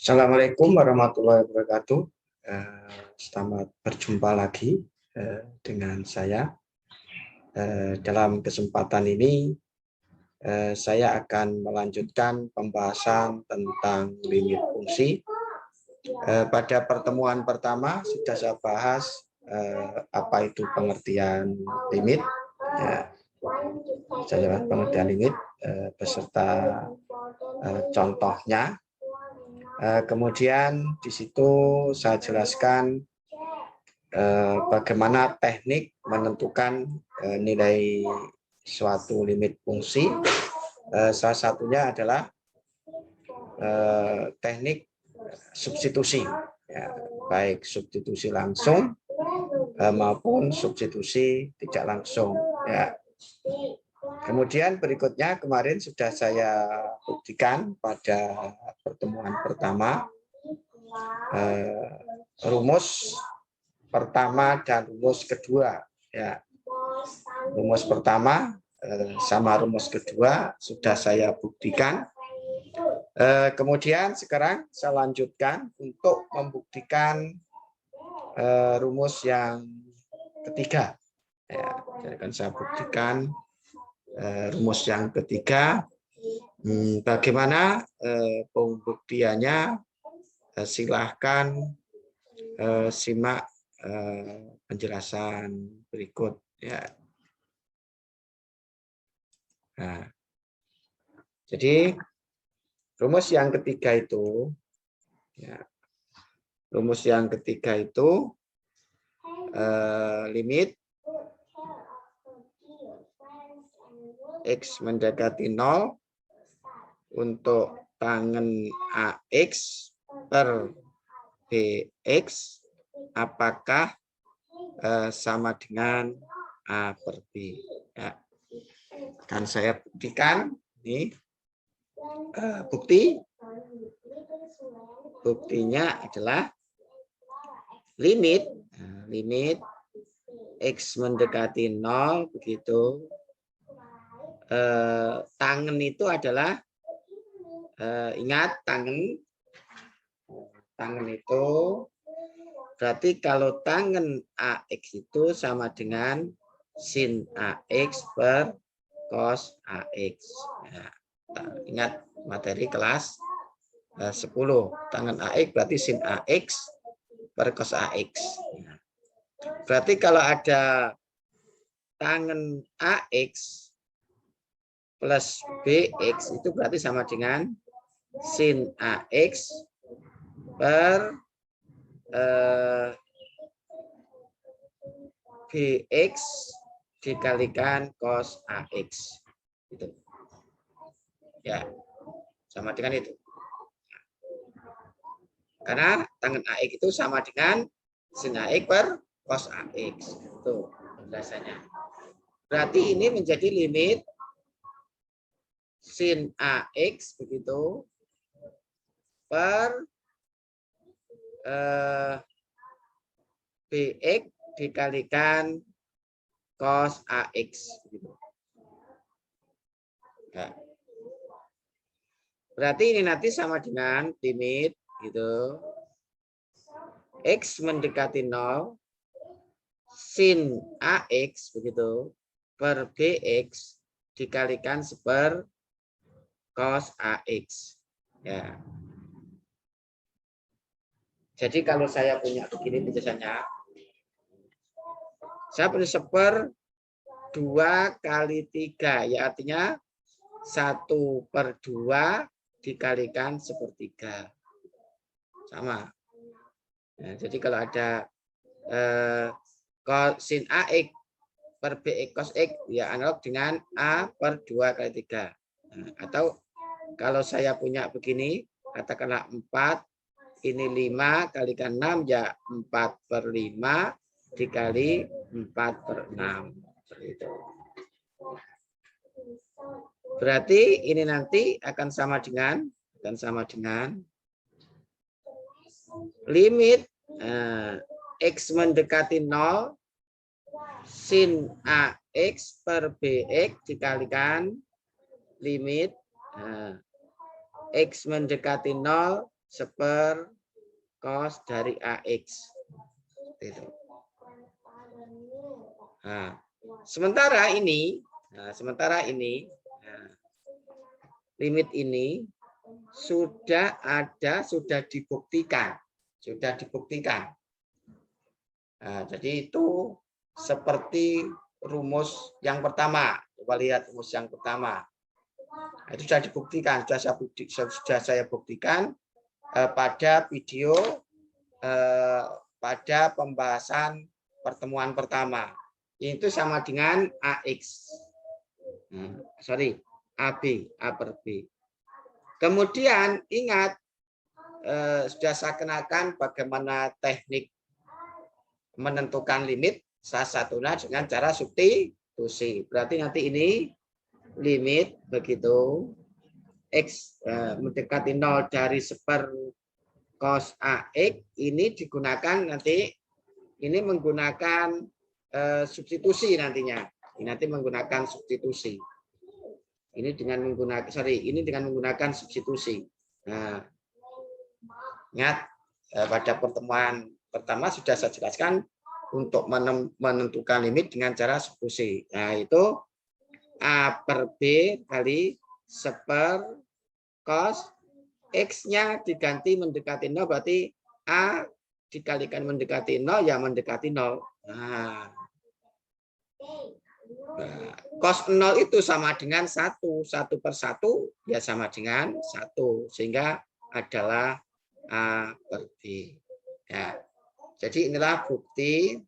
Assalamualaikum warahmatullahi wabarakatuh. Selamat berjumpa lagi dengan saya. Dalam kesempatan ini, saya akan melanjutkan pembahasan tentang limit fungsi. Pada pertemuan pertama sudah saya bahas apa itu pengertian limit. Saya bahas pengertian limit beserta contohnya. Kemudian di situ saya jelaskan bagaimana teknik menentukan nilai suatu limit fungsi. Salah satunya adalah teknik substitusi, ya, baik substitusi langsung maupun substitusi tidak langsung. Ya. Kemudian berikutnya kemarin sudah saya buktikan pada pertemuan pertama rumus pertama dan rumus kedua. Ya. Rumus pertama sama rumus kedua sudah saya buktikan. Kemudian sekarang saya lanjutkan untuk membuktikan rumus yang ketiga. Ya, jadi akan saya buktikan rumus yang ketiga. Bagaimana pembuktiannya? Silahkan simak penjelasan berikut. Ya. Nah, jadi rumus yang ketiga itu, ya, rumus yang ketiga itu limit X mendekati 0 untuk tangen AX per BX apakah sama dengan A per B. Ya. Akan saya buktikan ini buktinya adalah limit X mendekati 0 begitu. Tangen itu adalah ingat tangen itu berarti kalau tangen AX itu sama dengan sin AX per cos AX. Ya, ingat materi kelas 10. Tangen AX berarti sin AX per cos AX. Ya. Berarti kalau ada tangen AX plus BX itu berarti sama dengan sin AX per BX dikalikan cos AX. Gitu. Ya, sama dengan itu. Karena tangen AX itu sama dengan sin AX per cos AX. Itu penjelasannya. Berarti ini menjadi limit sin AX begitu per BX dikalikan cos AX. Begitu. Ya. Berarti ini nanti sama dengan limit gitu X mendekati 0 sin AX begitu per BX dikalikan per cos AX. Ya. Jadi kalau saya punya begini penjelasannya, saya punya seper 2 kali 3, ya artinya 1/2 dikalikan 1/3. Sama. Nah, jadi kalau ada sin AX per BX cos X, ya analog dengan A per 2 kali 3. Nah, atau kalau saya punya begini, katakanlah 4, ini 5 kalikan 6, ya 4/5 dikali 4/6. Seperti itu. Berarti ini nanti akan sama dengan limit X mendekati 0 sin AX per BX dikalikan limit X mendekati 0 seper cos dari AX. Itu. Nah, sementara ini limit ini sudah dibuktikan. Nah, jadi itu seperti rumus yang pertama. Coba lihat rumus yang pertama. Nah, itu sudah dibuktikan, sudah saya buktikan pada video pada pembahasan pertemuan pertama. Itu sama dengan AX. AB, A per B. Kemudian ingat, sudah saya kenalkan bagaimana teknik menentukan limit, salah satunya dengan cara substitusi. Berarti nanti ini limit begitu X mendekati 0 dari seper cos AX ini digunakan nanti, ini menggunakan substitusi nantinya. Ini nanti menggunakan substitusi. Ini dengan menggunakan substitusi. Nah, ingat pada pertemuan pertama sudah saya jelaskan untuk menentukan limit dengan cara substitusi. Nah, itu A per B kali seper cos X-nya diganti mendekati 0, berarti A dikalikan mendekati 0, ya mendekati 0. Nah, cos 0 itu sama dengan 1. 1 per 1 ya sama dengan 1. Sehingga adalah A per B. Ya. Jadi inilah bukti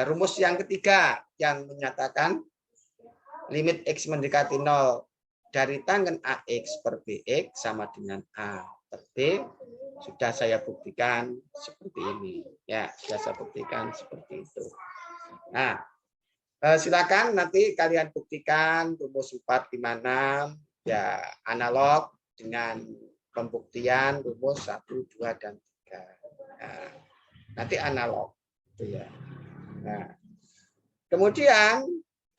rumus yang ketiga yang menyatakan limit X mendekati 0 dari tangen AX per BX sama dengan A per B. Sudah saya buktikan seperti ini. Ya, sudah saya buktikan seperti itu. Nah, silakan nanti kalian buktikan rumus 4, 5, 6 ya analog dengan pembuktian rumus 1, 2, dan 3. Nah, nanti analog. Ya. Nah, kemudian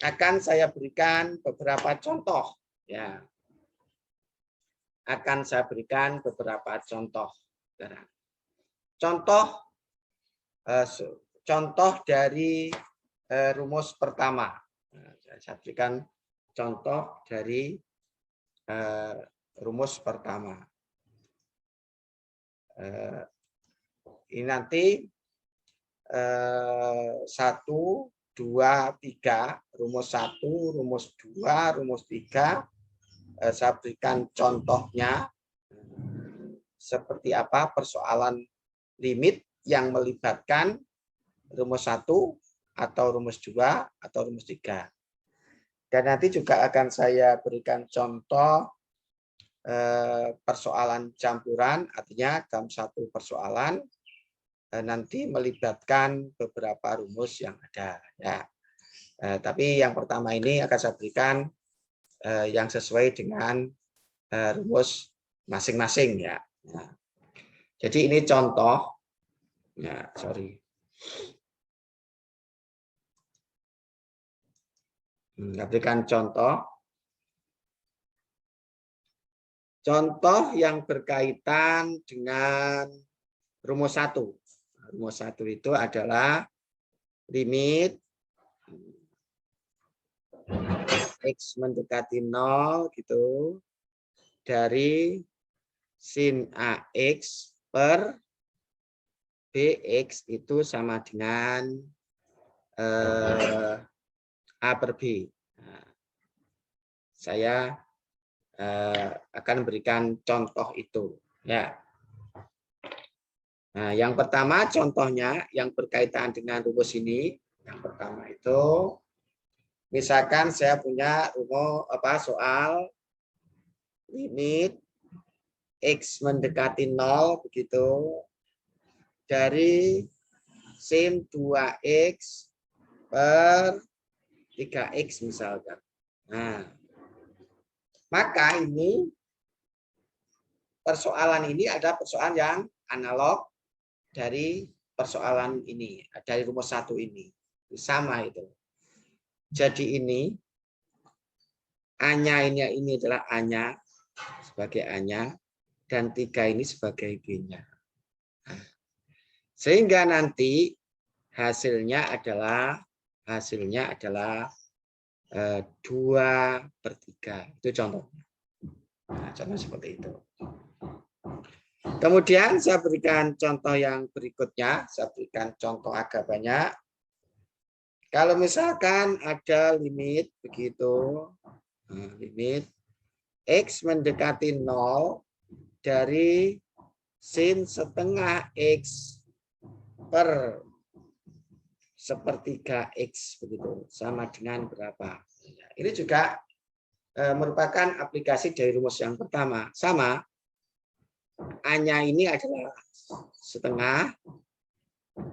akan saya berikan beberapa contoh. Ya. Akan saya berikan beberapa contoh. Contoh dari rumus pertama. Saya berikan contoh dari rumus pertama. Ini nanti 1, 2, 3, rumus 1, rumus 2, rumus 3. Saya berikan contohnya seperti apa persoalan limit yang melibatkan rumus 1 atau rumus 2 atau rumus 3. Dan nanti juga akan saya berikan contoh persoalan campuran, artinya dalam satu persoalan nanti melibatkan beberapa rumus yang ada. Ya. Tapi yang pertama ini akan saya berikan yang sesuai dengan rumus masing-masing ya. Nah, jadi ini contoh. Ya, sorry. Berikan contoh. Contoh yang berkaitan dengan rumus 1. Rumus 1 itu adalah limit X mendekati 0 gitu dari sin AX per BX itu sama dengan A per B. Nah, saya akan berikan contoh itu. Ya. Nah, yang pertama contohnya yang berkaitan dengan rumus ini. Yang pertama itu, misalkan saya punya rumus soal limit X mendekati 0 begitu dari sin 2X per 3X misalkan. Nah, maka ini persoalan ini ada persoalan yang analog dari persoalan ini, dari rumus 1 ini. Sama itu. Jadi ini A-nya ini adalah A-nya, sebagai A-nya, dan 3 ini sebagai B-nya. Nah, sehingga nanti hasilnya adalah 2/3. Itu contohnya. Nah, contoh seperti itu. Kemudian saya berikan contoh yang berikutnya. Saya berikan contoh agak banyak. Kalau misalkan ada limit begitu, limit X mendekati 0 dari sin setengah X per sepertiga X begitu, sama dengan berapa. Ini juga merupakan aplikasi dari rumus yang pertama. Sama, A-nya ini adalah setengah,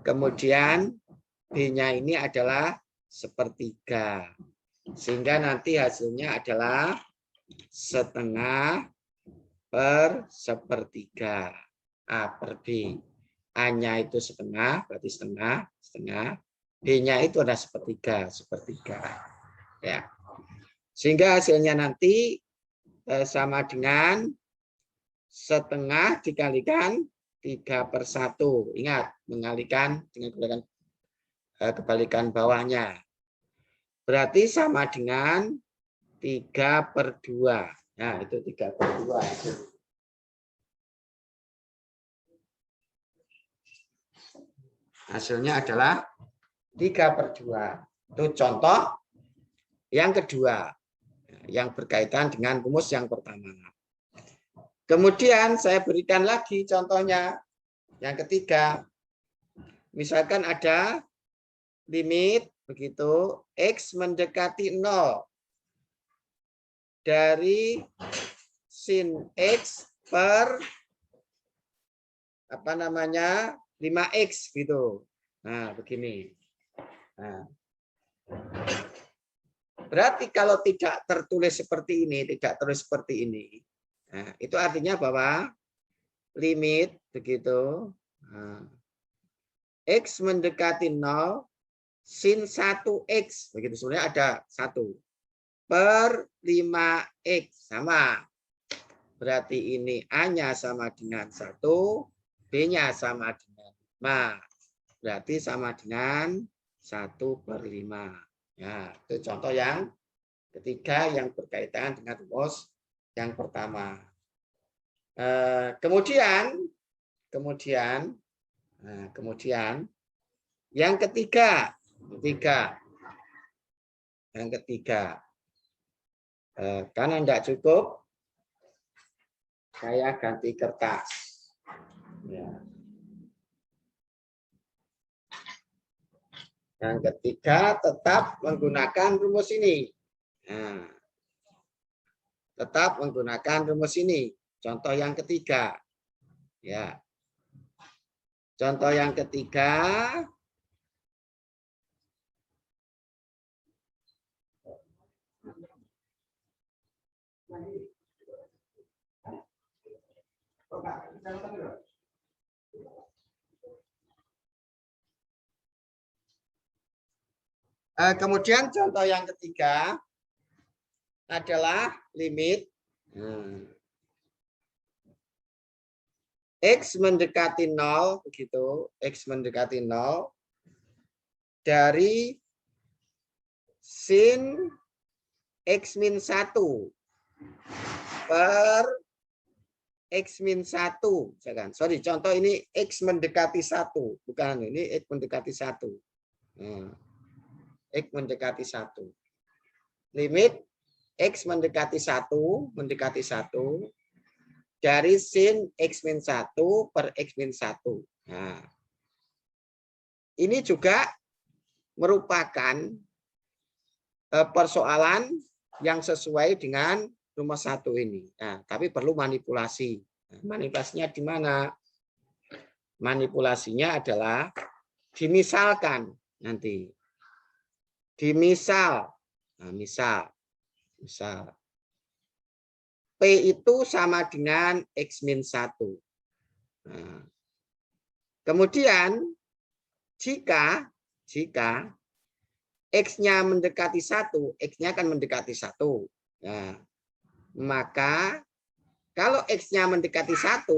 kemudian B-nya ini adalah sepertiga. Sehingga nanti hasilnya adalah setengah per sepertiga. A per B. A-nya itu setengah, berarti setengah. B-nya itu ada sepertiga. Ya. Sehingga hasilnya nanti sama dengan setengah dikalikan 3/1. Ingat, mengalikan dengan kebalikan bawahnya. Berarti sama dengan 3/2. Nah, itu 3/2. Hasilnya adalah 3/2. Itu contoh yang kedua, yang berkaitan dengan rumus yang pertama. Kemudian saya berikan lagi contohnya yang ketiga. Misalkan ada limit begitu X mendekati 0 dari sin X per 5X gitu. Nah, begini. Nah, berarti kalau tidak tertulis seperti ini, nah, itu artinya bahwa limit begitu X mendekati 0 sin 1X begitu, sebenarnya ada 1 per 5X sama. Berarti ini A-nya sama dengan 1, B-nya sama dengan 5. Berarti sama dengan 1/5. Ya, itu contoh yang ketiga yang berkaitan dengan rumus yang pertama. Kemudian yang ketiga, karena tidak cukup, saya ganti kertas. Ya. Yang ketiga tetap menggunakan rumus ini. Nah, tetap menggunakan rumus ini. Contoh yang ketiga. Ya. Contoh yang ketiga. Kemudian contoh yang ketiga adalah limit X mendekati 0 begitu, X mendekati 0 dari sin X min 1 per X min 1. Sorry, contoh ini X mendekati 1, bukan ini X mendekati 1. X mendekati 1. Limit X mendekati 1 dari sin X min 1 per X min 1. Nah, ini juga merupakan persoalan yang sesuai dengan rumus 1 ini. Nah, tapi perlu manipulasi. Manipulasinya di mana? Manipulasinya adalah dimisalkan nanti. Dimisal. Nah, misal P itu sama dengan X min 1. Nah, kemudian jika X-nya mendekati 1, X-nya akan mendekati 1. Nah, maka Kalau X-nya mendekati 1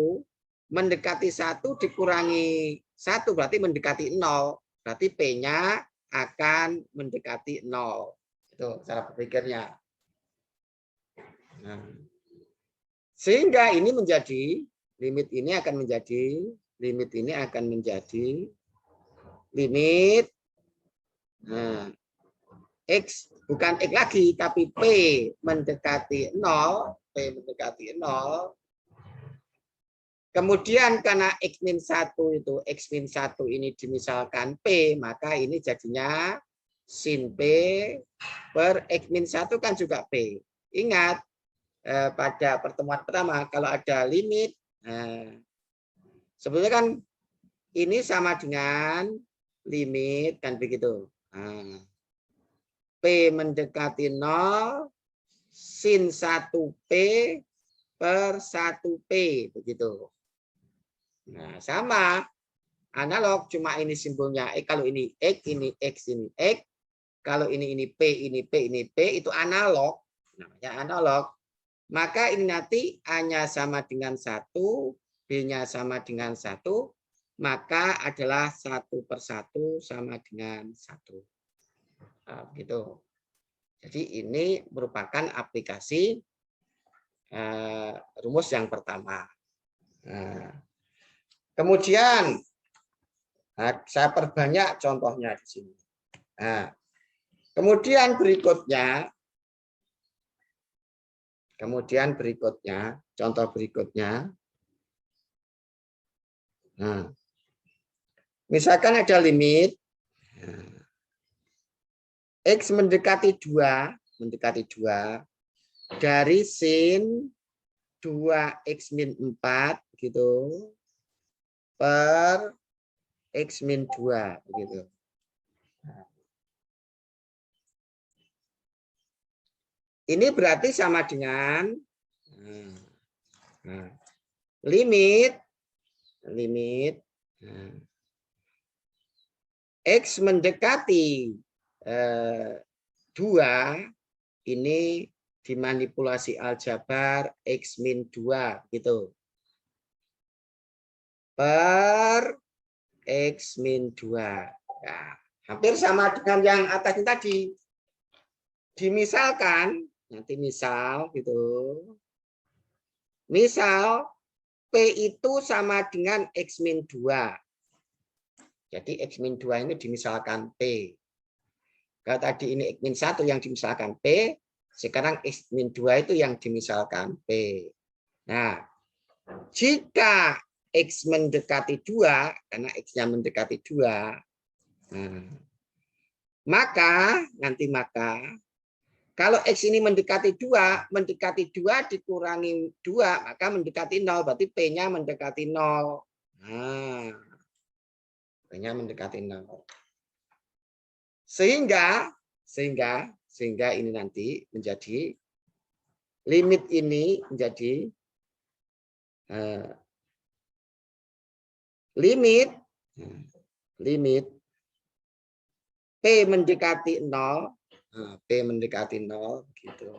dikurangi 1 berarti mendekati 0. Berarti P-nya akan mendekati 0. Itu cara berpikirnya. Nah, sehingga ini menjadi, limit ini akan menjadi limit X, bukan X lagi, tapi P mendekati 0. Kemudian karena X-1 itu, X-1 ini dimisalkan P, maka ini jadinya sin P per X-1 kan juga P. Ingat, pada pertemuan pertama, kalau ada limit, sebetulnya kan ini sama dengan limit, kan begitu. P mendekati 0, sin 1P per 1P, begitu. Nah, sama analog, cuma ini simbolnya X. Kalau ini X, ini X, ini X. Kalau ini P, ini P, ini P, itu analog. Namanya analog. Maka ini nanti A-nya sama dengan 1, B-nya sama dengan 1, maka adalah 1 per 1 sama dengan 1. Nah, begitu. Jadi ini merupakan aplikasi rumus yang pertama. Kemudian saya perbanyak contohnya di sini. Kemudian berikutnya, contoh berikutnya. Misalkan ada limit X mendekati 2 dari sin 2x-4 gitu per x-2 begitu. Ini berarti sama dengan limit X mendekati 2 ini dimanipulasi aljabar x-2 gitu per x-2. Nah, hampir sama dengan yang atas tadi. Dimisalkan, nanti misal gitu. Misal P itu sama dengan x-2. Jadi x-2 ini dimisalkan P. Kalau tadi ini x-1 yang dimisalkan P, sekarang x-2 itu yang dimisalkan P. Nah, jika X mendekati 2, karena X-nya mendekati 2, maka kalau X ini mendekati 2 dikurangi 2, maka mendekati 0, berarti P-nya mendekati 0. Nah, P-nya mendekati 0. Sehingga ini nanti menjadi limit ini menjadi limit P mendekati 0, gitu.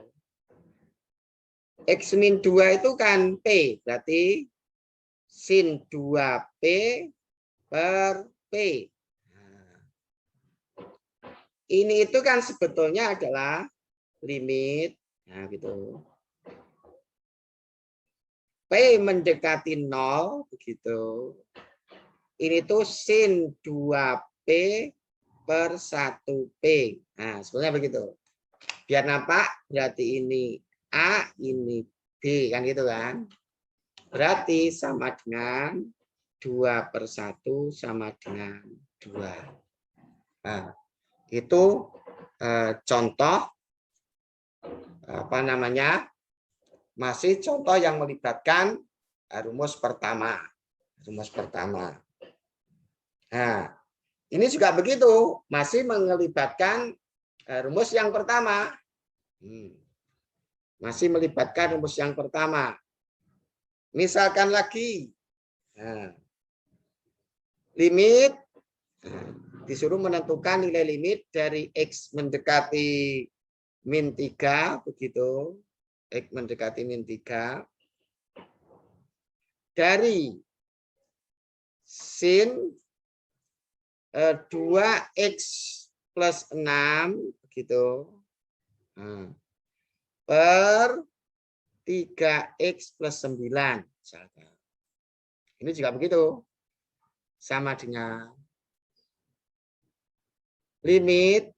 X-2 itu kan P, berarti sin 2P per P. Ini itu kan sebetulnya adalah limit, nah gitu. P mendekati 0, begitu. Ini tuh sin 2P per 1P. Nah, sebenarnya begitu. Biar nampak, berarti ini A, ini B, kan gitu kan. Berarti sama dengan 2 per 1 sama dengan 2. Nah, itu contoh masih contoh yang melibatkan rumus pertama. Nah, ini juga begitu, masih melibatkan rumus yang pertama. Masih melibatkan rumus yang pertama. Misalkan lagi, limit disuruh menentukan nilai limit dari X mendekati min 3, begitu. X mendekati min 3 dari sin 2x plus 6 begitu per 3x plus 9 misalkan. Ini juga begitu. Sama dengan limit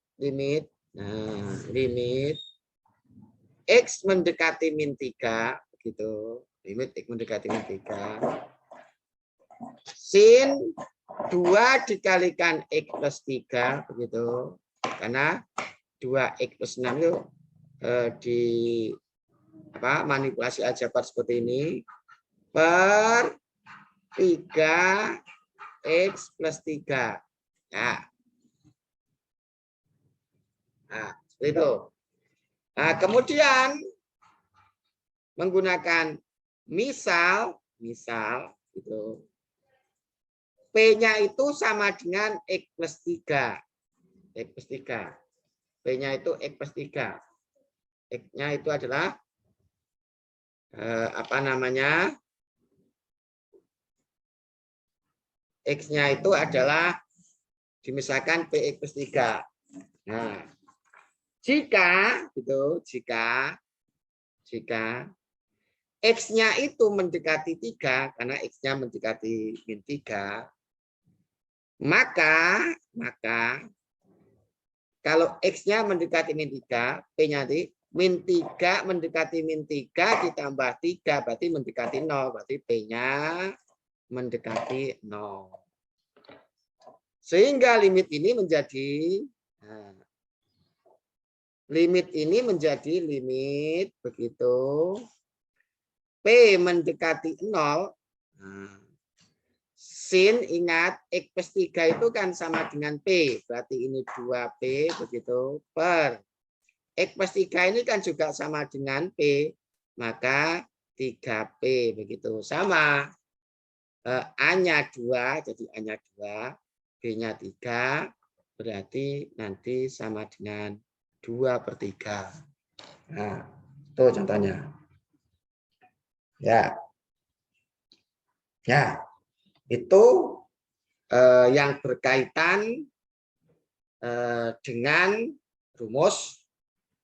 x mendekati min 3 begitu. Limit x mendekati min 3. Sin 2 dikalikan x plus 3 begitu. Karena 2x plus 6 itu di manipulasi aljabar seperti ini per 3x plus 3. Ya. Nah, seperti itu. Nah, kemudian menggunakan misal gitu. P-nya itu sama dengan X plus 3. X plus 3. P-nya itu X plus 3. X-nya itu adalah X-nya itu adalah dimisalkan PX plus 3. Nah, jika X-nya itu mendekati 3, karena X-nya mendekati min 3, maka kalau X-nya mendekati min 3, P-nya nanti min 3 mendekati min 3 ditambah 3, berarti mendekati 0. Berarti P-nya mendekati 0. Sehingga limit ini menjadi limit begitu P mendekati 0. Sin, ingat X plus 3 itu kan sama dengan P. Berarti ini 2P begitu per X plus 3 ini kan juga sama dengan P. Maka 3P begitu. Sama. A-nya 2, jadi A-nya 2. B-nya 3. Berarti nanti sama dengan 2/3. Nah, itu contohnya. Ya, itu yang berkaitan dengan rumus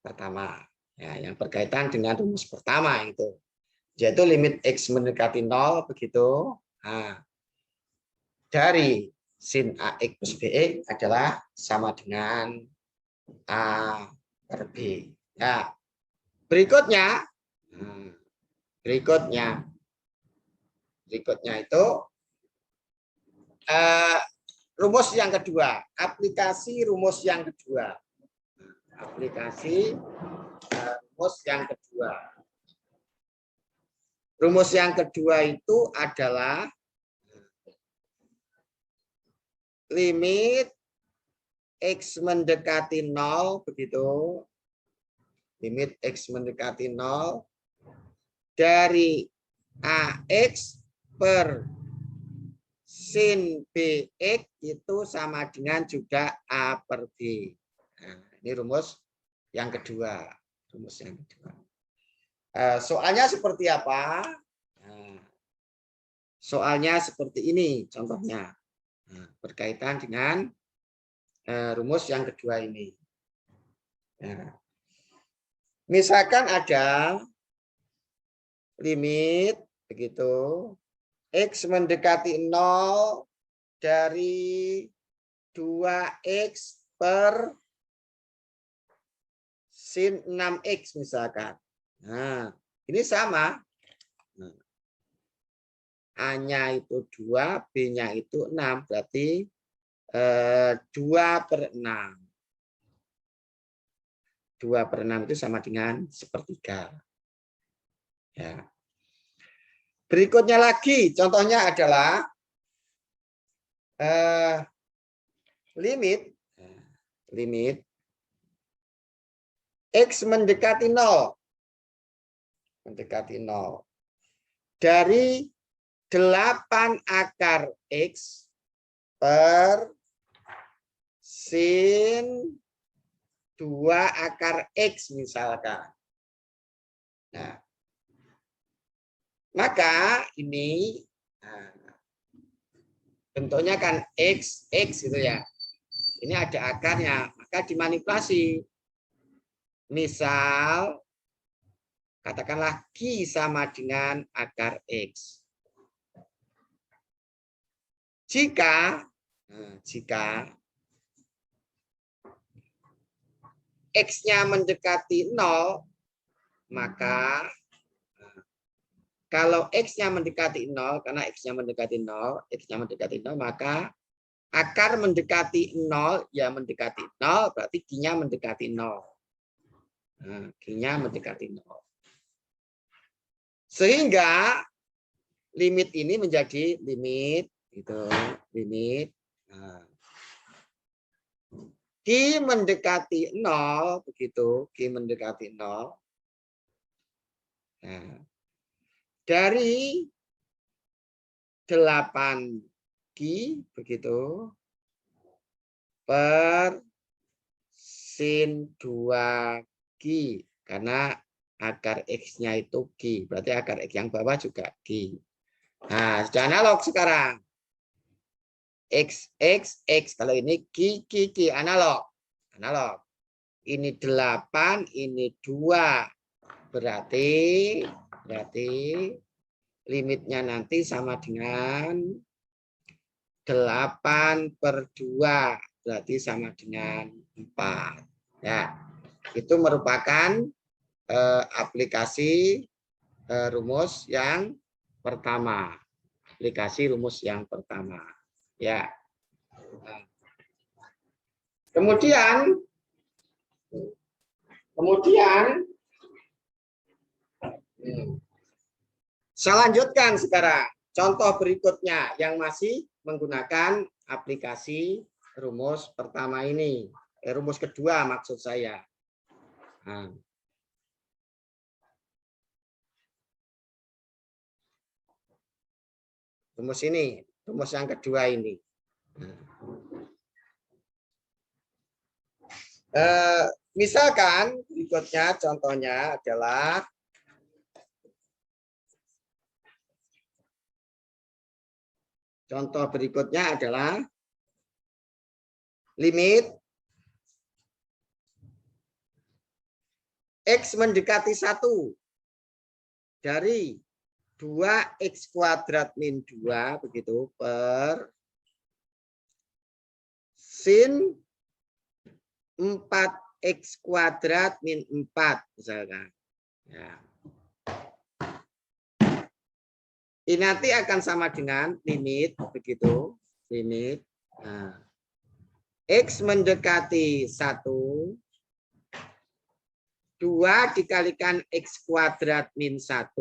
pertama. Ya, yang berkaitan dengan rumus pertama itu, yaitu limit x mendekati 0 begitu. Nah, dari sin AX plus BX adalah sama dengan A per B. Ya, berikutnya itu rumus yang kedua, aplikasi rumus yang kedua. Rumus yang kedua itu adalah limit x mendekati 0 begitu. Limit x mendekati 0 dari AX per sin BX itu sama dengan juga A per B. Nah, ini rumus yang kedua. Soalnya seperti apa? Nah, soalnya seperti ini contohnya. Nah, berkaitan dengan rumus yang kedua ini. Nah, misalkan ada limit begitu x mendekati 0 dari 2x per sin 6x misalkan. Nah, ini sama. A-nya itu 2, B-nya itu 6. Berarti 2/6. 2/6 itu sama dengan 1/3. Ya. Berikutnya lagi, contohnya adalah limit x mendekati 0. Dari 8 akar x per sin 2 akar x misalkan. Nah, Maka ini bentuknya kan X gitu ya. Ini ada akarnya, maka dimanipulasi. Misal, katakanlah Q sama dengan akar X. Jika X-nya mendekati 0, maka kalau X-nya mendekati 0, karena X-nya mendekati 0, maka akar mendekati 0, ya mendekati 0, berarti Q-nya mendekati 0. Q-nya mendekati 0. Sehingga limit ini menjadi limit, Q mendekati 0, begitu, Q mendekati 0. Nah, dari 8Q, begitu, per sin 2Q, karena akar X-nya itu Q, berarti akar X yang bawah juga Q. Nah, sudah analog sekarang. X, kalau ini Q, analog. Ini 8, ini 2. Berarti limitnya nanti sama dengan 8/2. Berarti sama dengan 4. Ya, itu merupakan aplikasi rumus yang pertama. Ya. Kemudian saya lanjutkan sekarang contoh berikutnya yang masih menggunakan aplikasi rumus pertama ini, rumus kedua maksud saya. Rumus ini, rumus yang kedua ini. Misalkan berikutnya contohnya adalah limit X mendekati 1 dari 2x² min 2 begitu per sin 4x² min 4 misalkan. Ya. Ini nanti akan sama dengan limit begitu, X mendekati 1, 2 dikalikan x² min 1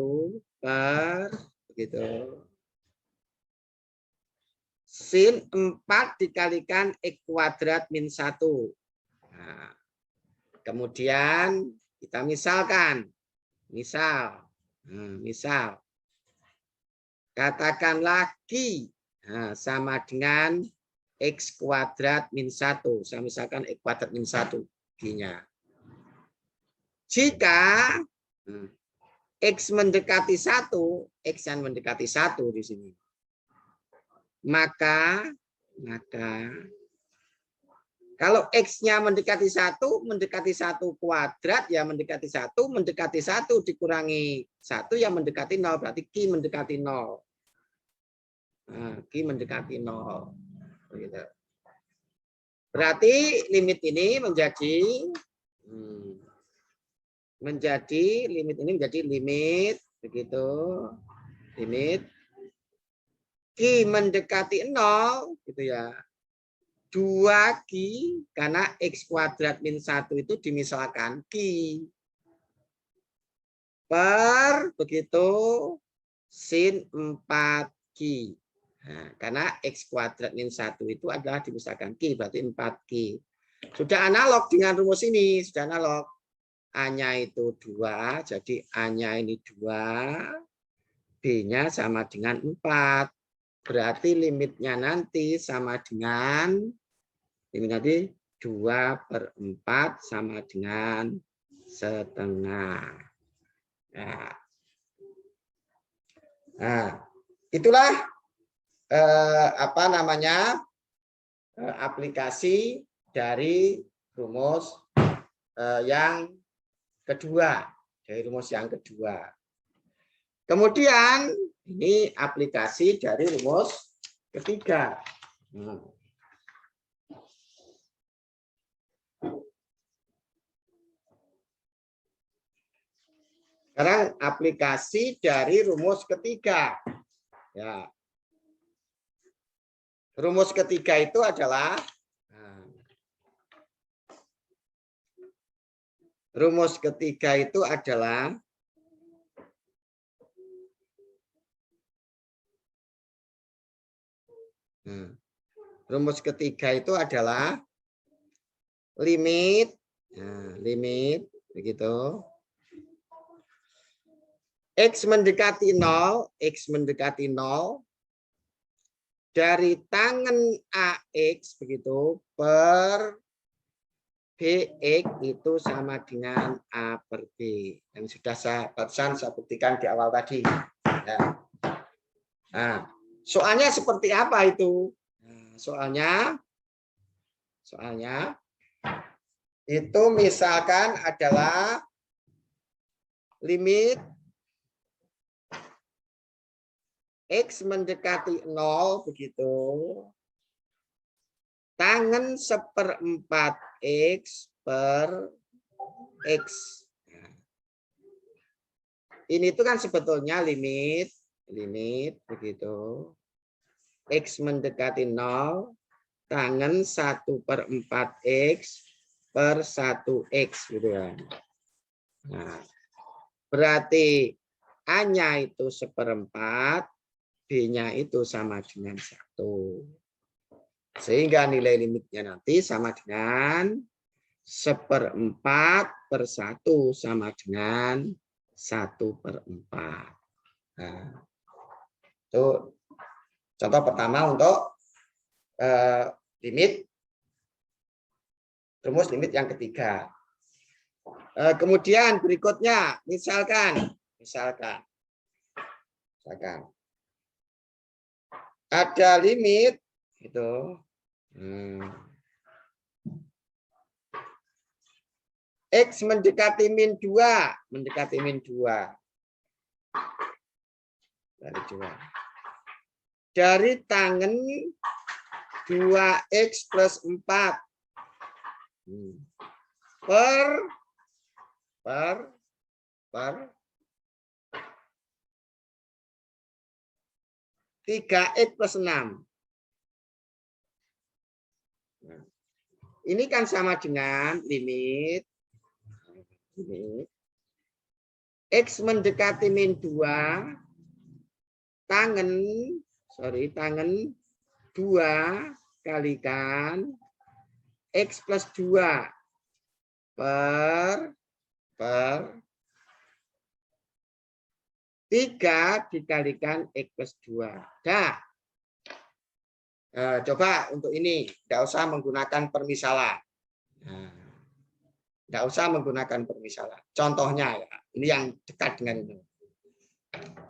per begitu. Sin 4 dikalikan x² min 1. Nah, kemudian kita misalkan, misal katakanlah Q sama dengan x² min 1. Saya misalkan x² min 1 Q-nya. Jika X mendekati 1, X yang mendekati 1 di sini. Maka kalau X-nya mendekati 1 kuadrat, ya mendekati 1 dikurangi 1, ya mendekati 0. Berarti Q mendekati 0. Q mendekati 0. Begitu. Berarti limit ini menjadi limit begitu, limit Q mendekati 0 gitu ya. 2Q karena x² min 1 itu dimisalkan Q per begitu sin 4Q. Nah, karena x² min 1 itu adalah dimisalkan Q, berarti 4Q. Sudah analog dengan rumus ini, sudah analog. A-nya itu 2, jadi A-nya ini 2, B-nya sama dengan 4. Berarti limitnya nanti sama dengan, ini nanti 2/4 sama dengan setengah. Nah, Nah, itulah apa namanya aplikasi dari rumus yang kedua, Kemudian ini aplikasi dari rumus ketiga. Sekarang aplikasi dari rumus ketiga. Ya. Rumus ketiga itu adalah limit, limit begitu. X mendekati 0 dari tangan AX begitu per BX itu sama dengan A per B. Yang sudah saya buktikan di awal tadi. Ya. Nah, soalnya seperti apa itu? Soalnya itu misalkan adalah limit X mendekati 0 begitu. Tangen 1/4 X per X. Ini itu kan sebetulnya limit begitu. X mendekati 0, tangen 1/4 X per 1X gitu ya. Nah, berarti A-nya itu 1/4, B-nya itu sama dengan 1. Sehingga nilai limitnya nanti sama dengan 1/4 per 1 sama dengan 1/4. Nah, itu contoh pertama untuk rumus limit yang ketiga. Kemudian berikutnya, misalkan ada limit itu X mendekati min 2, dari tangen 2X plus 4 per 3X plus 6. Ini kan sama dengan limit X mendekati min 2 tangen 2 kalikan X plus 2 per 3 dikalikan X plus 2. Nah, coba untuk ini tidak usah menggunakan permisalan. Contohnya ya, ini yang dekat dengan ini.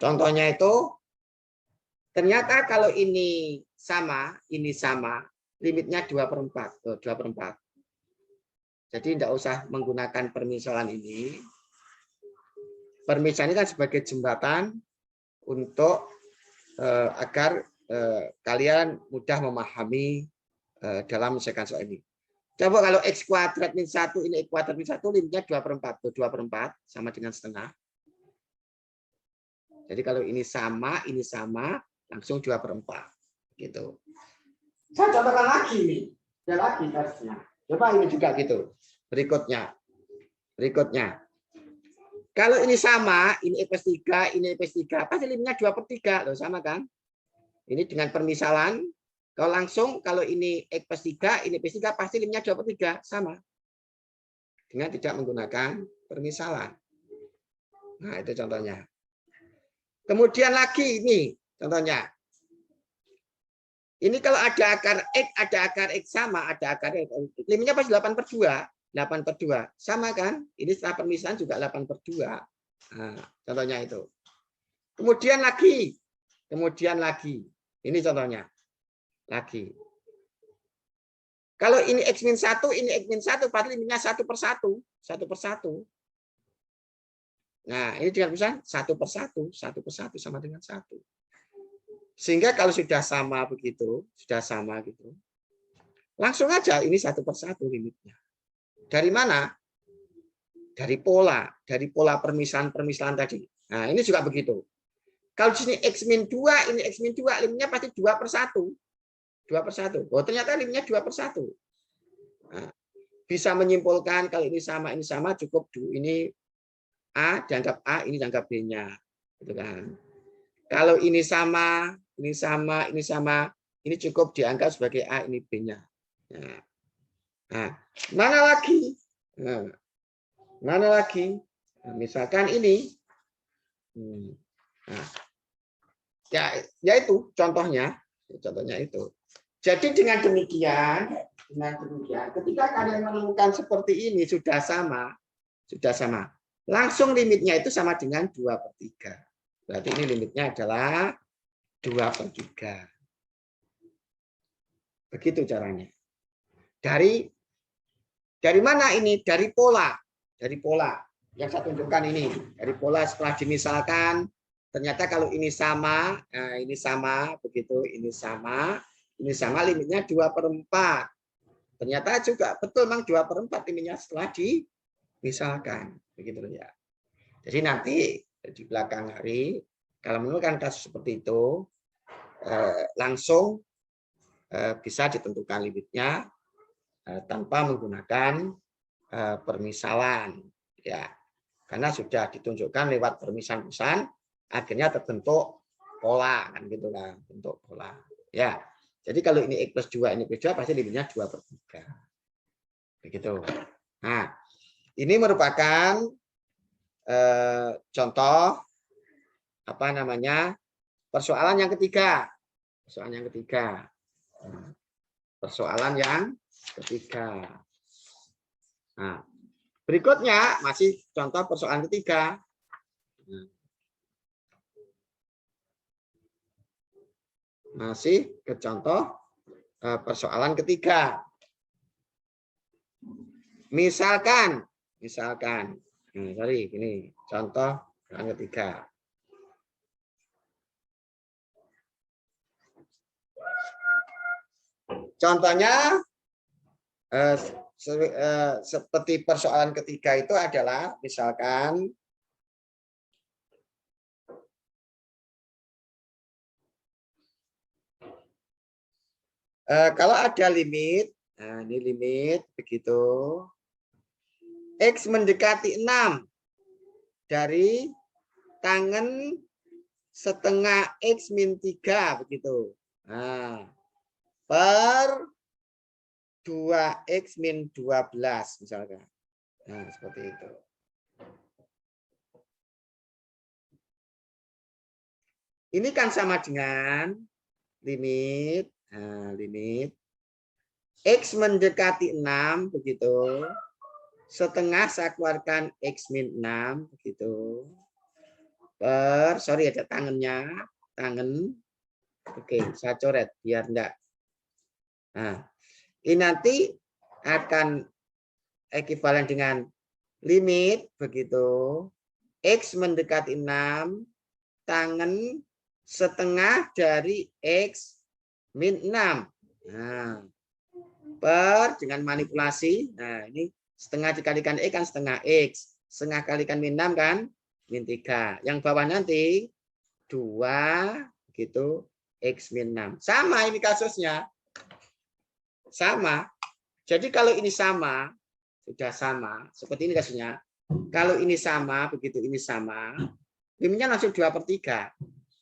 Contohnya itu ternyata kalau ini sama, limitnya 2/4. Jadi tidak usah menggunakan permisalan ini. Permisalan ini kan sebagai jembatan untuk agar kalian mudah memahami dalam menyelesaikan soal ini. Coba kalau X kuadrat min 1, ini X kuadrat min 1, limitnya 2/4. 2/4 sama dengan setengah. Jadi kalau ini sama, langsung 2/4. Gitu. Saya contohkan lagi nih. Ada lagi kasusnya. Coba ini juga gitu. Berikutnya. Kalau ini sama, ini X plus 3, ini X plus 3, pasti limitnya 2/3. Loh, sama kan? Ini dengan permisalan. Kalau langsung, kalau ini X plus 3, ini X plus 3, pasti limitnya 2/3. Sama. Dengan tidak menggunakan permisalan. Nah, itu contohnya. Kemudian lagi ini contohnya. Ini kalau ada akar X sama, ada akar X. Limitnya pasti 8/2. 8/2. Sama kan? Ini setelah permisalan juga 8/2. Nah, contohnya itu. Kemudian lagi. Ini contohnya. Lagi. Kalau ini X-1, ini X-1, berarti limitnya 1 per 1. 1 per 1. Nah, ini dengan tulisan 1 per 1. 1 per 1 sama dengan 1. Sehingga kalau sudah sama begitu, langsung aja ini 1 per 1 limitnya. Dari mana? Dari pola permisalan tadi. Nah, ini juga begitu. Kalau di sini X-2, ini X-2, limitnya pasti 2 per 1. 2 per 1. Oh, ternyata limitnya 2 per 1. Nah, bisa menyimpulkan kalau ini sama, cukup ini A dianggap A, ini dianggap B-nya. Gitu kan. Kalau ini sama, ini cukup dianggap sebagai A, ini B-nya. Nah, mana lagi? Nah, misalkan ini. Nah, ya itu contohnya itu. Jadi dengan demikian, ketika kalian menemukan seperti ini sudah sama, langsung limitnya itu sama dengan 2 per 3. Berarti ini limitnya adalah 2 per 3. Begitu caranya. Dari mana ini? Dari pola yang saya tunjukkan ini. Dari pola setelah dimisalkan, ternyata kalau ini sama, nah ini sama, begitu, ini sama, limitnya 2 per 4. Ternyata juga betul memang 2 per 4 limitnya setelah dimisalkan. Begitu ya. Jadi nanti di belakang hari, kalau menemukan kasus seperti itu, langsung bisa ditentukan limitnya tanpa menggunakan permisalan. Ya, karena sudah ditunjukkan lewat permisalan, akhirnya terbentuk pola kan gitu kan, bentuk pola. Ya. Jadi kalau ini X plus 2, ini plus 2 pasti limitnya 2 per 3. Begitu. Nah, ini merupakan contoh persoalan yang ketiga. Nah, berikutnya masih contoh persoalan ketiga. Masih ke contoh persoalan ketiga. Misalkan, ini contoh yang ketiga. Contohnya seperti persoalan ketiga itu adalah misalkan kalau ada limit, nah ini limit begitu. X mendekati 6 dari tangen setengah X min 3 begitu. Nah, per 2X min 12 misalkan. Nah, seperti itu. Ini kan sama dengan limit. Nah, limit X mendekati 6 begitu. Setengah saya keluarkan X min 6 begitu. Sorry ada tangannya. Tangan. Oke, saya coret biar enggak. Nah, ini nanti akan ekuivalen dengan limit begitu. X mendekati 6 tangen setengah dari X min 6. Nah, per dengan manipulasi. Nah, ini setengah dikalikan X kan setengah X. Setengah kalikan min 6 kan min 3. Yang bawah nanti 2 gitu X min 6. Sama ini kasusnya. Sama. Jadi kalau ini sama, sudah sama. Seperti ini kasusnya. Kalau ini sama, begitu ini sama. Limitnya langsung 2 per 3.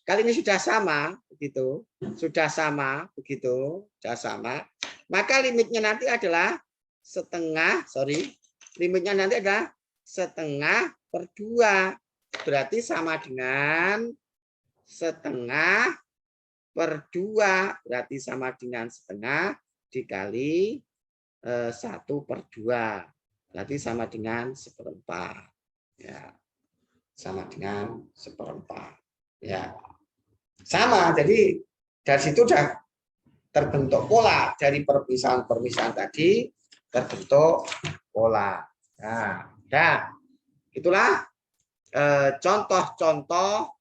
Kali ini sudah sama, begitu. Sudah sama, begitu. Sudah sama. Maka limitnya nanti adalah setengah, limitnya nanti adalah setengah per 2. Berarti sama dengan setengah per 2. Berarti sama dengan setengah dikali 1 per 2. Berarti sama dengan 1/4. Ya. Sama dengan 1/4. Ya, sama. Jadi dari situ sudah terbentuk pola dari perpisahan-perpisahan tadi terbentuk pola. Nah, itulah contoh-contoh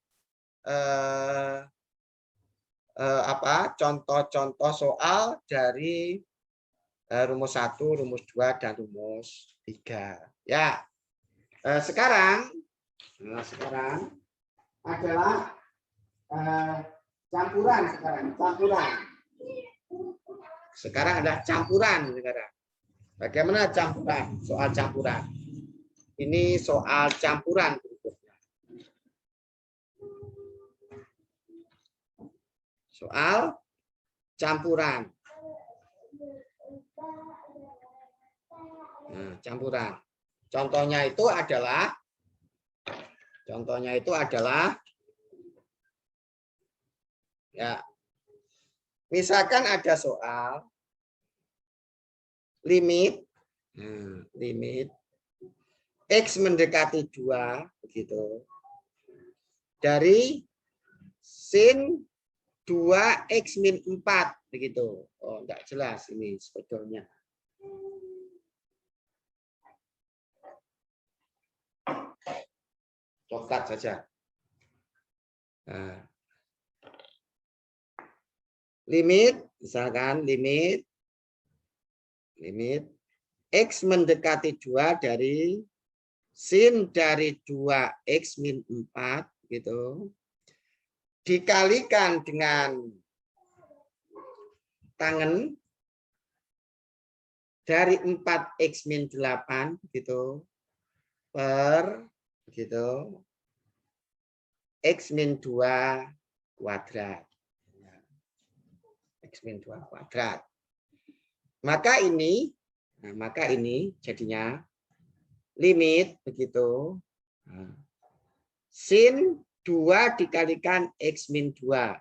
contoh-contoh soal dari rumus 1, rumus 2, dan rumus 3. Ya, sekarang adalah campuran. Sekarang adalah campuran. Bagaimana campuran? Soal campuran. Ini soal campuran berikutnya. Soal campuran. Nah, campuran. Contohnya itu adalah ya. Misalkan ada soal limit X mendekati 2 begitu. Dari sin 2X min 4 begitu. Oh, enggak jelas ini sebetulnya. Coklat saja. Nah. Limit, misalkan limit X mendekati 2 dari sin dari 2X min 4 gitu. Dikalikan dengan tangen dari 4X min 8 gitu per gitu X min 2 kuadrat. X min 2 kuadrat. Maka ini jadinya limit begitu. Sin 2 dikalikan X min 2.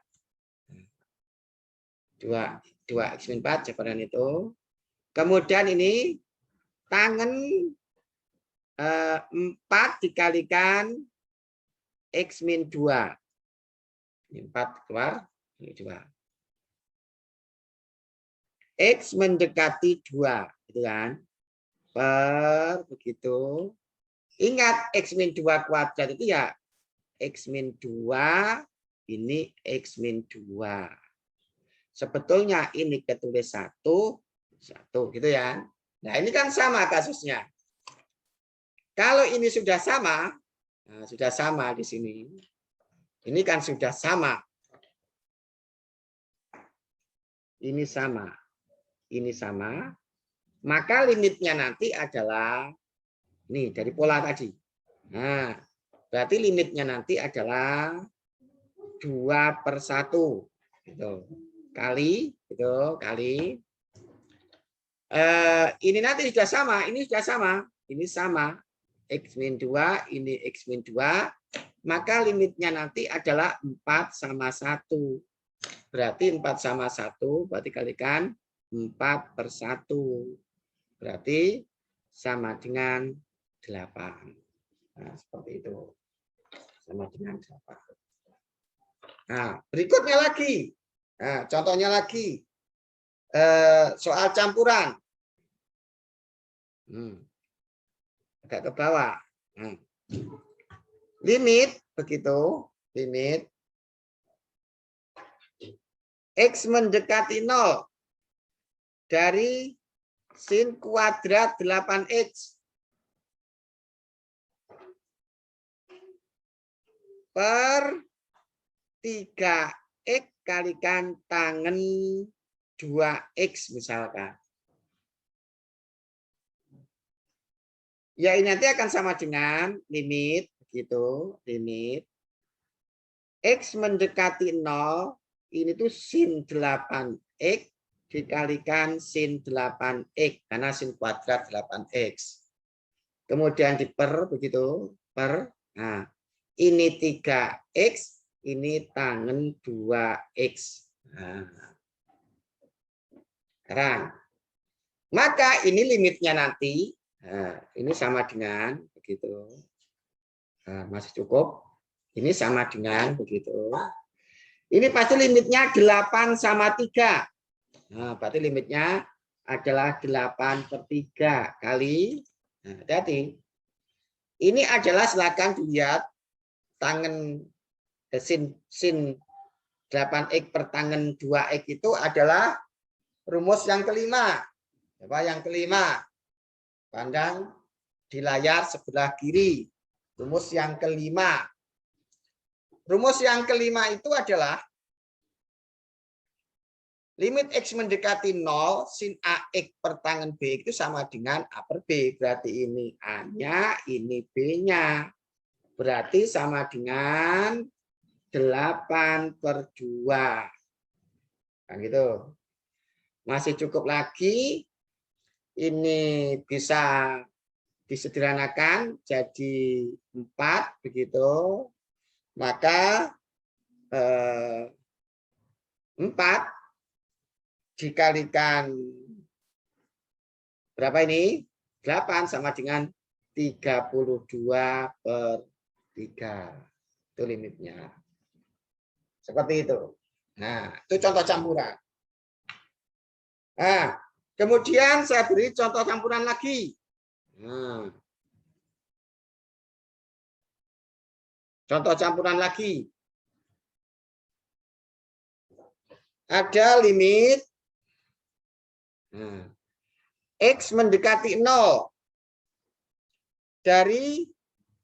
2X min 4 jabaran itu. Kemudian ini tangen 4 dikalikan X min 2. Ini 4 keluar, ini 2. X mendekati 2, gitu kan? Per begitu. Ingat X min 2 kuadrat itu ya X min 2, ini X min 2. Sebetulnya ini ketulis 1 gitu ya. Nah, ini kan sama kasusnya. Kalau ini sudah sama di sini. Ini kan sudah sama. Ini sama. Maka limitnya nanti adalah ini dari pola tadi. Nah, berarti limitnya nanti adalah 2/1 gitu. Kali ini nanti sudah sama, ini sama. X min 2, ini X min 2, maka limitnya nanti adalah 4/1. Berarti 4/1, berarti kalikan 4/1. Berarti sama dengan 8. Nah, seperti itu. Sama dengan 8. Nah, berikutnya lagi. Nah, contohnya lagi. Soal campuran. Agak ke bawah. Limit begitu, limit X mendekati 0 dari sin kuadrat 8X per 3X kalikan tangen 2X misalkan. Ya, ini nanti akan sama dengan limit begitu, limit X mendekati 0, ini tuh sin 8X dikalikan sin 8X karena sin kuadrat 8X. Kemudian diper begitu, per. Nah, ini 3X, ini tangen 2X. Nah. Sekarang maka ini limitnya nanti. Nah, ini sama dengan begitu. Nah, masih cukup. Ini sama dengan begitu. Ini pasti limitnya 8 sama 3. Nah, berarti limitnya adalah 8/3 kali. Nah, hati-hati. Ini adalah, silakan dilihat tangan sin 8x per tangan 2x itu adalah rumus yang kelima. Apa yang kelima? Pandang di layar sebelah kiri. Rumus yang kelima. Rumus yang kelima itu adalah limit X mendekati 0, sin AX per tangan B itu sama dengan A per B. Berarti ini A-nya, ini B-nya. Berarti sama dengan 8/2. Nah, gitu. Masih cukup lagi. Ini bisa disederhanakan jadi 4, begitu. Maka 4 dikalikan berapa ini? 8 sama dengan 32/3. Itu limitnya. Seperti itu. Nah, itu contoh campuran. Nah, kemudian saya beri contoh campuran lagi. Nah, contoh campuran lagi. Ada limit X mendekati 0 dari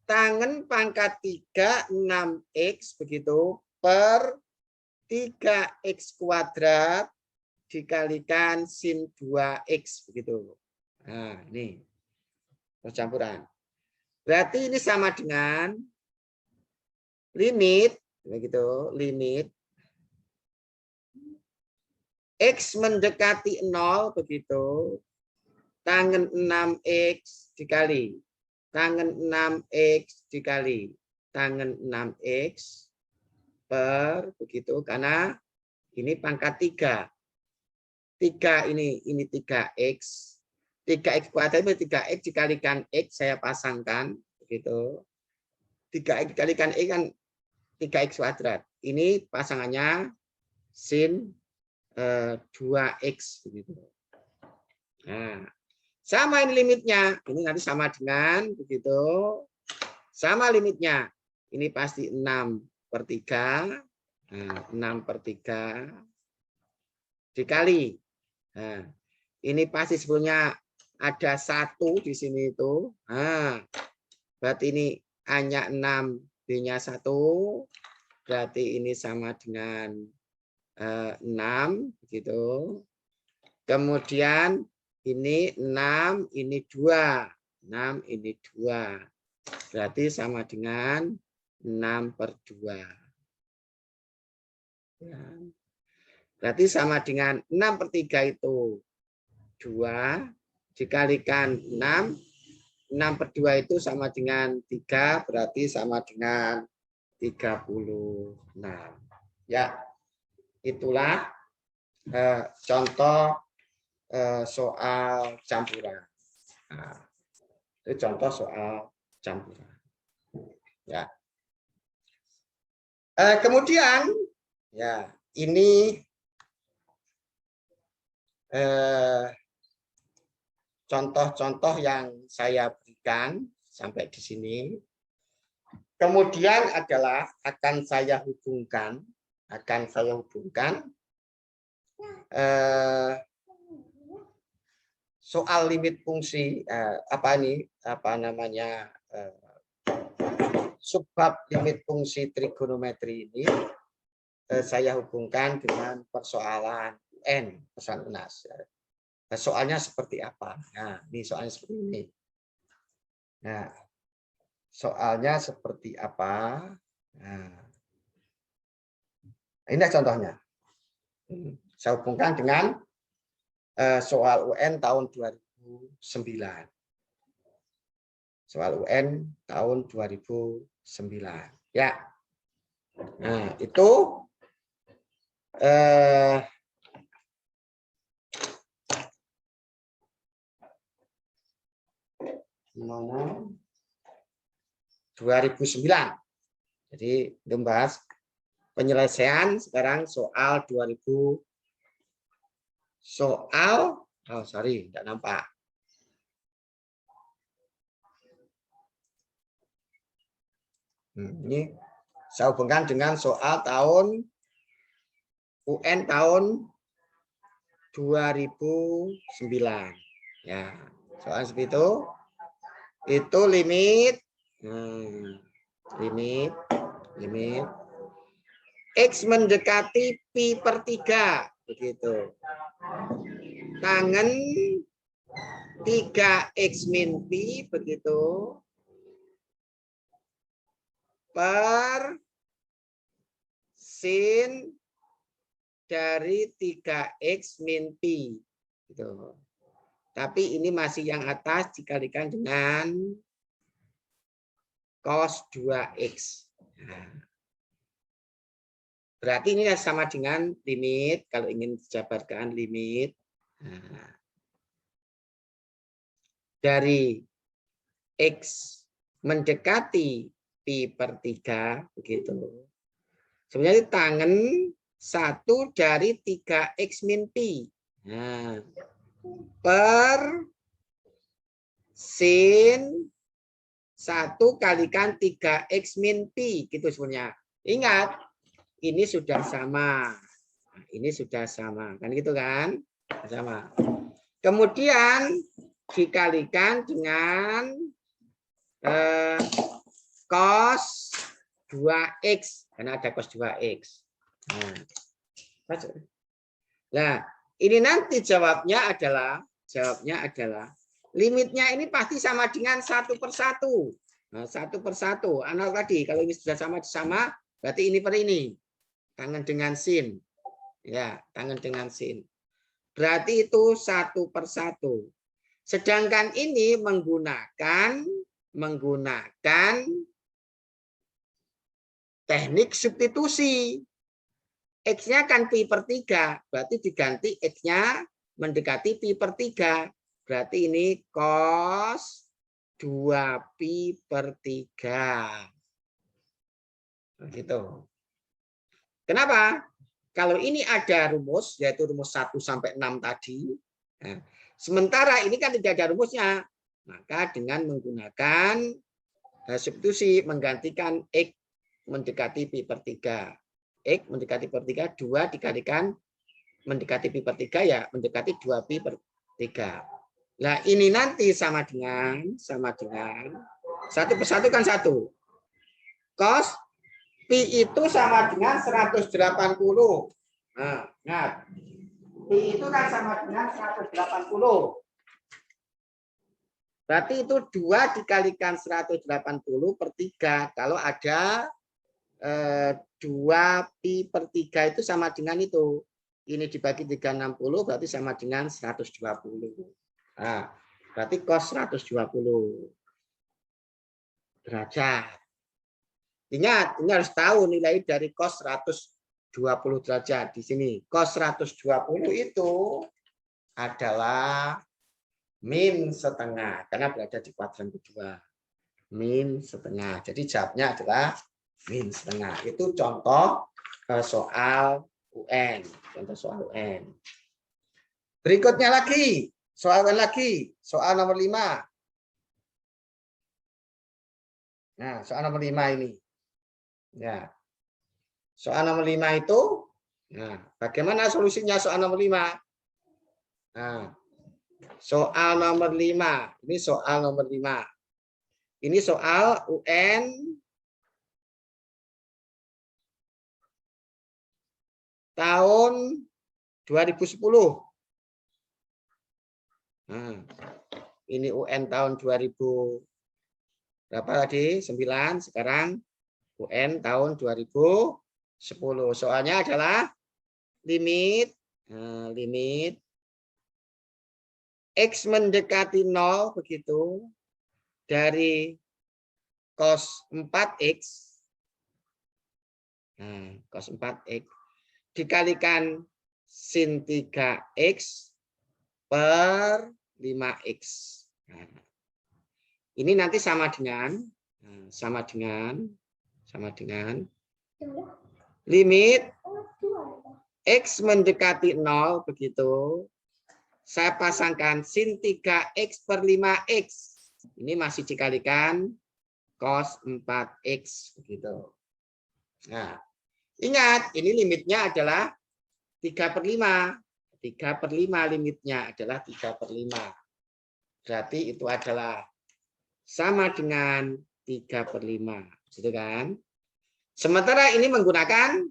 tangan pangkat 3 6x begitu per 3x kuadrat dikalikan sin 2x begitu. Nah, ini percampuran. Berarti ini sama dengan limit begitu, limit X mendekati 0 begitu, tangan 6x dikali tangan 6x dikali tangan 6x per begitu, karena ini pangkat 3. 3 ini 3x. 3x kuadrat itu 3x dikalikan x, saya pasangkan begitu. 3x dikalikan x kan 3x kuadrat. Ini pasangannya sin 2x begitu. Nah, sama ini limitnya. Ini nanti sama dengan begitu. Sama limitnya. Ini pasti 6/3. Nah, 6/3 dikali. Nah, ini pasti sebelumnya ada 1 di sini itu. Nah, berarti ini hanya 6, B-nya 1. Berarti ini sama dengan 6 begitu. Kemudian ini 6, ini 2. 6, ini 2. Berarti sama dengan 6/2. Ya. Berarti sama dengan 6/3 itu 2 dikalikan 6. 6/2 itu sama dengan 3, berarti sama dengan 36. Ya. Itulah contoh soal campuran. Nah, itu contoh soal campuran. Ya. Kemudian, ya ini contoh-contoh yang saya berikan sampai di sini. Kemudian adalah akan saya hubungkan soal limit fungsi subbab limit fungsi trigonometri ini saya hubungkan dengan persoalan UN, persoalan UNAS. Soalnya seperti apa? Nah, ini soalnya seperti ini. Nah, soalnya seperti apa? Nah, ini contohnya. Saya hubungkan dengan soal UN tahun 2009. Soal UN tahun 2009. Ya. Nah, itu nomor 2009. Jadi membahas penyelesaian sekarang soal 2000 soal sorry tidak nampak. Ini saya hubungkan dengan soal tahun UN tahun 2009. Ya, soal seperti itu limit limit X mendekati pi per 3 begitu. Tangen 3x min pi begitu per sin dari 3x min pi gitu. Tapi ini masih yang atas dikalikan dengan cos 2x. Nah, berarti ini sama dengan limit kalau ingin dijabarkan limit dari x mendekati pi per 3 begitu. Sebenarnya tangen 1 dari 3x min pi. Nah, per sin 1 kalikan 3x min pi gitu sebenarnya. Ingat, ini sudah sama. Ini sudah sama, kan gitu kan? Sama. Kemudian dikalikan dengan cos 2x karena ada cos 2x. Nah, ini nanti jawabnya adalah limitnya ini pasti sama dengan 1/1. Nah, 1/1. Analog tadi kalau ini sudah sama berarti ini per ini. Tangan dengan sin. Ya, tangan dengan sin. Berarti itu 1/1. Sedangkan ini menggunakan teknik substitusi. X-nya kan pi per 3, berarti diganti X-nya mendekati pi per 3. Berarti ini cos 2 pi per 3. Begitu. Kenapa? Kalau ini ada rumus, yaitu rumus 1 sampai 6 tadi. Nah, sementara ini kan tidak ada rumusnya. Maka dengan menggunakan substitusi menggantikan X mendekati pi per 3. X mendekati per 3, 2 dikalikan mendekati pi per 3 ya mendekati 2 pi per 3. Nah ini nanti sama dengan 1/1 kan 1. Cos pi itu sama dengan 180. Nah, ingat. Pi itu kan sama dengan 180. Berarti itu 2 dikalikan 180 per 3. Kalau ada 2 pi per 3 itu sama dengan itu. Ini dibagi 360 berarti sama dengan 120. Nah, berarti cos 120 derajat. Ingat, ini harus tahu nilai dari cos 120 derajat di sini. Cos 120 itu adalah min setengah karena berada di kuadran kedua. Min setengah. Jadi jawabnya adalah min setengah. Itu contoh soal UN. Contoh soal UN. Berikutnya lagi. Soal UN lagi. Soal nomor 5. Nah, soal nomor 5 ini. Ya. Soal nomor 5 itu. Nah, bagaimana solusinya soal nomor 5? Nah, soal nomor 5. Ini soal nomor 5. Ini soal UN tahun 2010. Nah, ini UN tahun 2000 berapa tadi? 9, sekarang UN tahun 2010. Soalnya adalah limit X mendekati 0 begitu dari cos 4x. Nah, cos 4x dikalikan sin 3x per 5x. Nah, ini nanti sama dengan sama dengan limit X mendekati 0, begitu. Saya pasangkan sin 3X per 5X. Ini masih dikalikan cos 4X, begitu. Nah, ingat, ini limitnya adalah 3/5. 3/5 limitnya adalah 3/5. Berarti itu adalah sama dengan 3/5. Gitu kan? Sementara ini menggunakan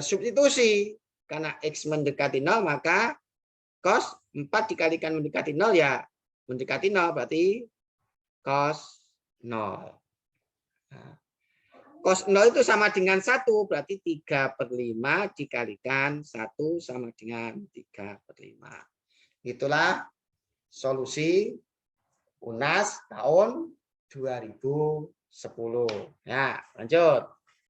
substitusi. Karena X mendekati 0, maka cos 4 dikalikan mendekati 0, ya mendekati 0, berarti cos 0. Nah, cos 0 itu sama dengan 1, berarti 3/5 dikalikan 1 sama dengan 3/5. Itulah solusi UNAS tahun 2010. Ya, lanjut.